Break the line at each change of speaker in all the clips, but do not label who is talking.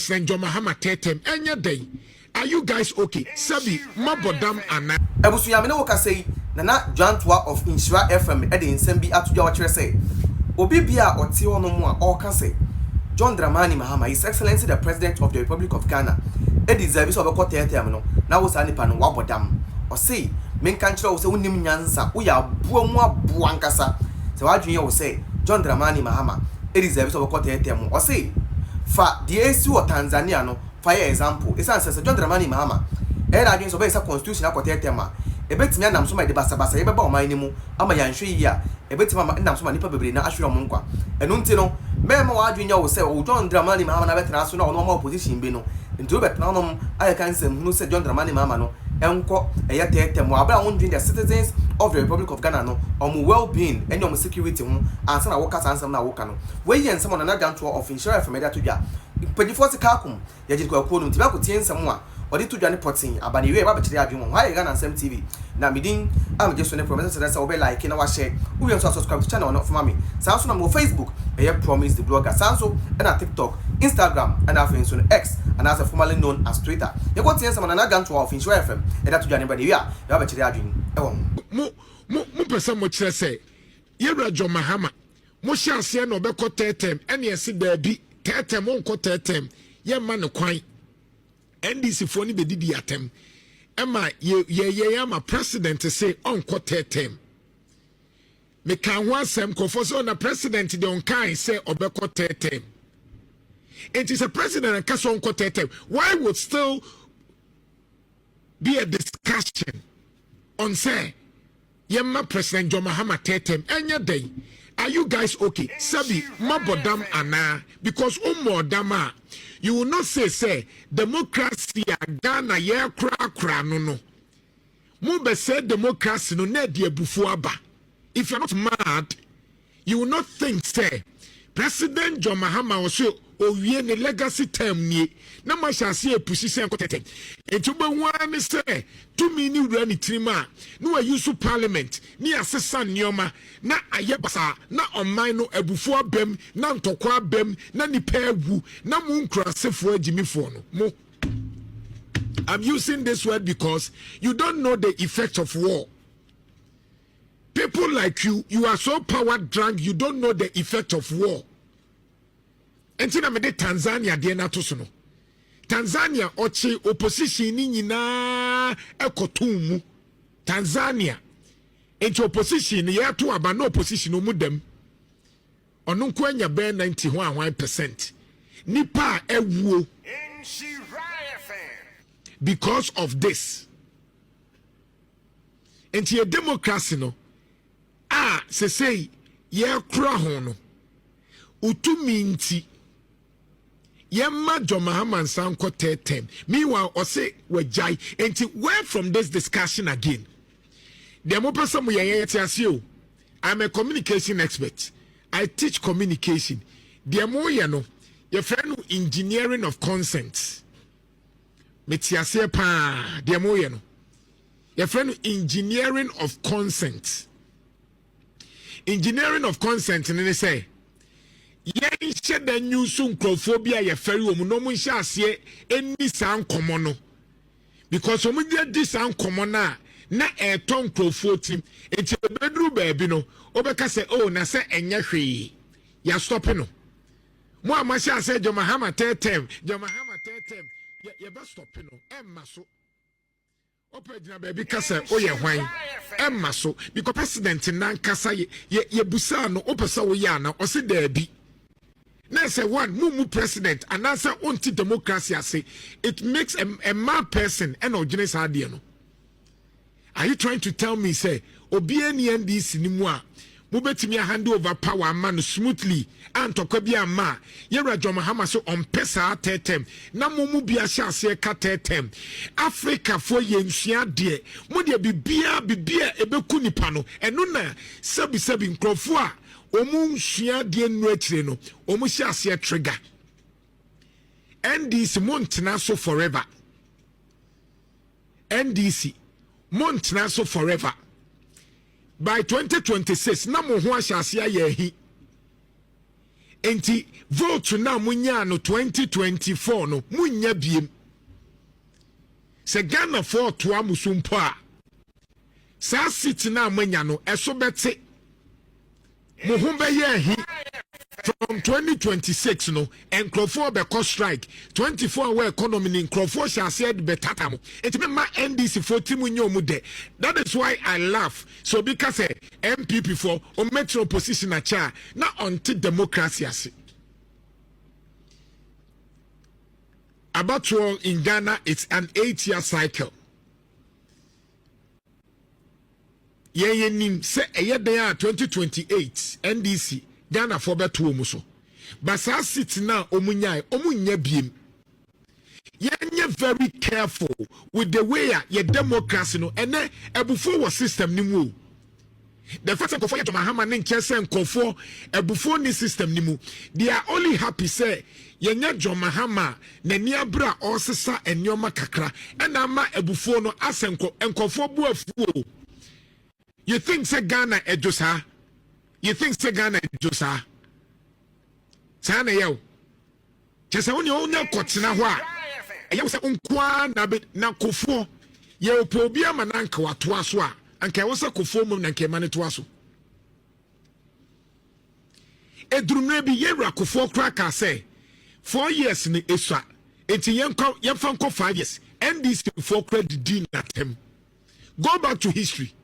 President John Mahama tetem enya day. Are you guys okay? Sabi mabodam ana.
Ebusu ya me no ka say na Juantuh of Nhyira FM e de nsem bi atoja wa kire say obi bia ote hono mu a o ka say John Dramani Mahama, His Excellency the President of the Republic of Ghana, e deserve so be ko tetem no na wo sa nipa no wabodam o say men kan kire wo say wonim nyansa wo ya buo mu abo ankasa se wadwen ye wo say John Dramani Mahama e deserve so be ko tetem o say fa the AC or Tanzania no for example it's answer John Dramani Mahama e na adwen so be say constitution akote tema e betimi anam so ma de basa ye beba o man ni mu ama yanhwe yi a e betimi anam so ma nipa bebre na ahwe o nkwa enu nti no me ma wa adwen ya wo say o John Dramani Mahama na betena so na o no ma opposition bi no nti o betena no aye kan sem hunu say John Dramani Mahama no enko eye tetem abra won dream the citizens of the Republic of Ghana no omu well-being and your security ho ansa na wo kasa ansam na wo ka no we yensam na Juantuh of Nhyira FM da to dwa pediforce kakum ya jikwa ko no ntiba ko tie nsam a odi to dwa ne potin abane we ba be kire adwen ho ha Ghana Nsam TV na midin am je so ne promise say we like na wa share we also subscribe to channel no for me sanso na mo Facebook eye promise the blogger sanso na TikTok Instagram and after X and as formerly known as Twitter you go tie nsam na Juantuh of Nhyira FM e da to dwa ne ba de we a ya ba kire adwen e wo
mo pesa mo kire say yewra John Mahama mo hyiase na obekọ tetem ene ese baabi tetem onko tetem ye ma ne kwan NDC fo ni bedidi atem ema ye ama president say onko tetem me kan ho asem kofo so na president de onkan say obekọ tetem it is a president and kaso onko tetem why would still be a discussion on say Yemma President John Mahama tetem enya day. Are you guys okay? Sabi mabodam ana because dama you will not say democracy Ghana ye kra no. Mo be say democracy no na de abufu aba. If you're not mad, you will not think say President John Mahama also owie ne legacy term ni na ma hyase epusi sen kotete etuba wan say to me ni wura ni trima no wa use parliament ni asesa nioma na aye basa na oman no abufu abem na ntokwa abem na nipa agu na mu nkrasefo agimifo no mo. I'm using this word because you don't know the effect of war. People like you are so power drunk, you don't know the effect of war. Entina me de Tanzania de na to so no Tanzania oche opposition ni nyina ekotum Tanzania enti opposition ye to aba no opposition no mudem ono nko anya be 91% nipa ewuo because of this enti a democracy no se say ye kura ho no utumi nti Yemma John Mahama Sanko tetem. Meanwhile, or say we jai. And where from this discussion again? The more person we are I'm a communication expert. I teach communication. The more you know, your friend engineering of consent. Metiase pa. The more you know, your friend engineering of consent. Engineering of consent, and they say. Yen shed the new soon crophobia ye ferry woman no mun shall see any sound common because some did this sound common na a tongue crofo it's a bedroom baby no obeka say oh na say enya hwe ya stop no mo amasha say John Mahama tetem ye be stop no emma so opedina baby kasa oh ye hwan emma so because president nan kasa ye busa no opesa wo ya na o se da bi. Now say one mumu president and answer onti democracy say it makes a mad person and original idea no. Are you trying to tell me say obi any NDC ni mu a mo betimi hand over power man smoothly and to kwa bia ma yewra John Mahama so on pesa tetem na mumu bia hyase ka tetem Africa for yensua de mo de bibia ebeku nipa no eno na sabi nkrofo a omun hia de nu akire no omu hyase trigger NDC montena so forever NDC montena so forever by 2026 na mo ho hyase ayehi enti vote na munya no 2024 no munya biem se Ghana for to amusumpo a sa city na amanya no eso bete mo ho be ye from 2026 no enkrofo be cost strike 24 hour economy ni enkrofo shall said betata mo it me ma NDC for timu nyomu de. That is why I laugh so because MPP for o metro opposition a cha na anti democracy ase about in Ghana it's an 8-year cycle. Ye nim se eye den 2028 NDC Ghana for beto omuso basa sit na omunya biem ye very careful with the way your democracy no ene ebufo wo system ni mu the first of Juantuh Mahama ne nkese nkofo ebufo ni system ni mu they are only happy say ye nya Juantuh Mahama na ni abra osesa enioma kakra ena ma ebufo no asenko nkofo bu afuo. You think say Ghana ejosa? You think say Ghana ejosa? Sana yo. Chese woni onya kotina ho a. Eya wo se nkwa na kofo. Ye opo bi ama na nka wato aso a. Anka wo se kofo mum na nka ma ne to aso. Edrumre bi ye ra kofo kra ka say 4 years ni esua. Enti ye fa nko 5 years. NDC for credit din atem. Go back to history.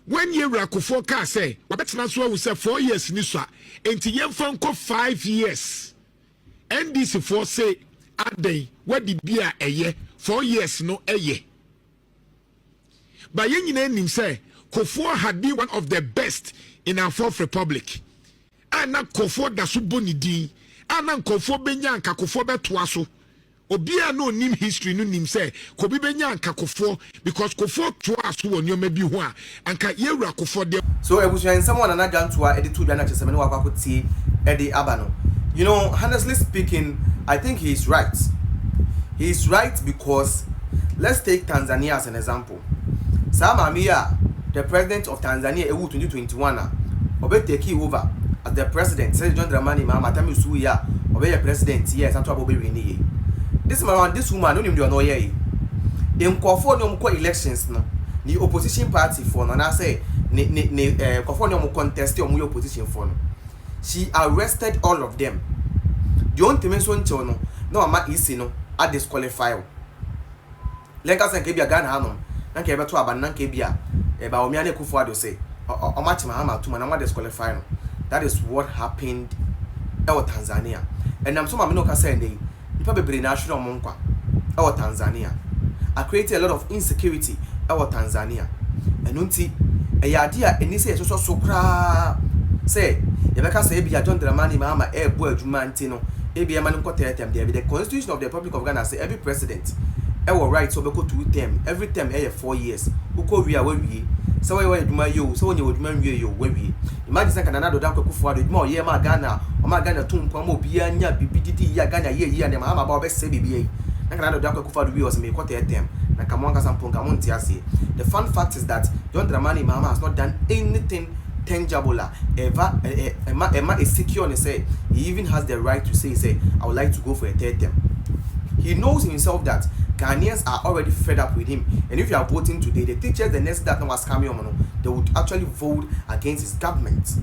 When you rakufo ka say wabetena so we say 4 years ni so enti yemfa nko 5 years NDC for say adey wadi bia eye 4 years no eye but yen nyina nim say Kofo had been one of the best in our fourth republic ana Kofo da so boni din ana Kofo benya nka Kofo beto aso obia no nim history no nim say kobi benya nka Kofo because Kofo to aso wonyo ma bi ho a anka yewura Kofo de
so ebusuan someone na Juantuh edi to dwana cheseme ne wakwakotie edi abano. You know, honestly speaking, I think he is right. He is right because let's take Tanzania as an example. Samamia, the president of Tanzania, Eeii 2021, obe take over as the president. Say John Dramani Mahama tami suya obe the president. Yes, I'm talking about Eeii. This man, this woman, no nimdi ono ye. Nkofo no mko elections no. Ni opposition party for no na say ni nkofo no mko contest o mu opposition for no. She arrested all of them. The only thing so nche no ama isi no a disqualify. Lenka sen ke bia Ghana hanom. Na ke beto aba na ke bia e ba omi ane kufu ado say o match Mahama tuma na wa disqualify no. That is what happened in Tanzania. And I'm so mama no ka say ndey. Nipa bebre na ahwe omo nkwa in Tanzania. I created a lot of insecurity in Tanzania. And nti e ya dia eni say so kra say Yebeka say Eeii John Dramani Mahama bo adwuma nti no Eeii ema nko term there. The Constitution of the Republic of Ghana say every president will right so beko 2 term every term 4 years uko wi a wawie so we adwuma yo so wonye adwuma nwie yo wawie imagine say Canada do dan kwakufu ado adwuma oye ma Ghana o ma Ghana tumpo ma obi anya bibididi ya Ghana ye na Mahama ba obese bibi na Canada do dan kwakufu ado wi o se me ko term na kamwanga samponga monti ase. The fun fact is that John Dramani Mahama has not done anything tangible Emma is secure and say he even has the right to say I would like to go for a 3rd term. He knows himself that Ghanaians are already fed up with him, and if you are voting today, the teachers the next that was coming on, they would actually vote against his government.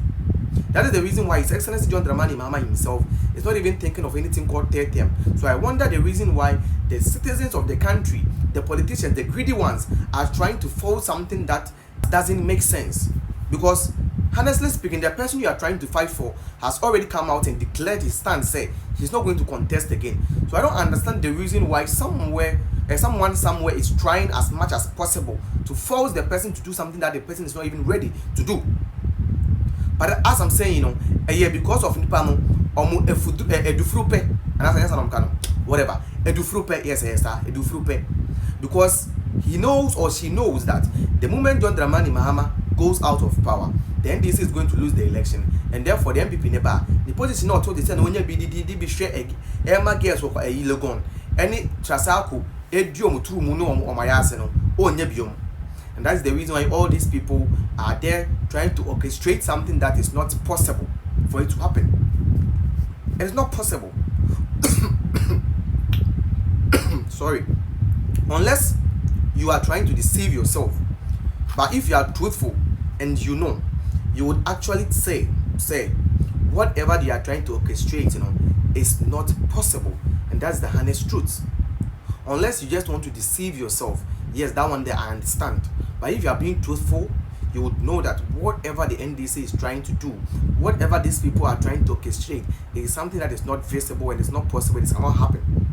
That is the reason why His Excellency John Dramani Mahama himself is not even thinking of anything called 3rd term. So I wonder the reason why the citizens of the country, the politicians, the greedy ones, are trying to force something that doesn't make sense. Because honestly speaking, the person you are trying to fight for has already come out and declared his stand, say he's not going to contest again. So I don't understand the reason why someone somewhere is trying as much as possible to force the person to do something that the person is not even ready to do. But as I'm saying, because of Nipano, edufrupe, and as I said, whatever, edufrupe, yes, edufrupe, because he knows or she knows that the moment John Dramani Mahama goes out of power, the NDC is going to lose the election, and therefore the MPP never the position not told the same onye BDD be share Emma girls were a logon any trasaku edium true muno or my arsenal or nebium. And that's the reason why all these people are there trying to orchestrate something that is not possible for it to happen. It is not possible. Sorry. Unless you are trying to deceive yourself. But if you are truthful and you know, you would actually say whatever they are trying to orchestrate, is not possible. And that's the honest truth. Unless you just want to deceive yourself, yes, that one there I understand. But if you are being truthful, you would know that whatever the NDC is trying to do, whatever these people are trying to orchestrate, is something that is not visible and it's not possible. It cannot happen.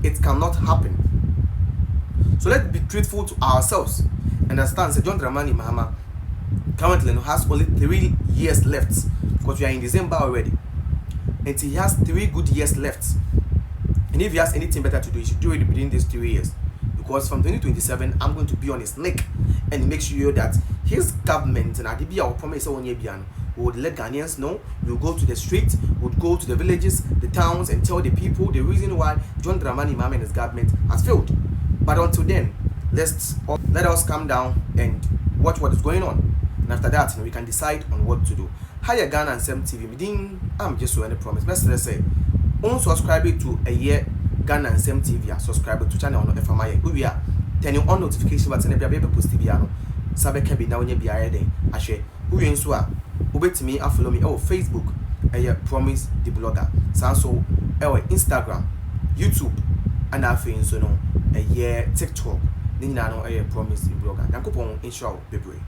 It cannot happen. So let's be truthful to ourselves. Understand, John Dramani Mahama currently has only 3 years left, because we are in December already, and he has 3 good years left. And if he has anything better to do, he should do it within these 3 years. Because from 2027, I'm going to be on his neck and make sure that his government and Adibia will promise would let Ghanaians know. We'll go to the streets, would go to the villages, the towns, and tell the people the reason why John Dramani Mahama and his government has failed. But until then, let us calm down and watch what is going on. And after that, we can decide on what to do. Hiya Ghana and Sem TV. I'm just so any promise. Best let's say, subscribe to a year Ghana and Sem TV. Subscribe to channel on FMI. We are turning on notification button. Be able to post TV. Sabe can be now when you be ahead. I share. Who you insua? Ubet me and follow me. Oh, Facebook. A promise the blogger. So, Instagram, YouTube, and I feel so no. A year TikTok. Then I know a promise the blogger. Nankopon inshallah, baby.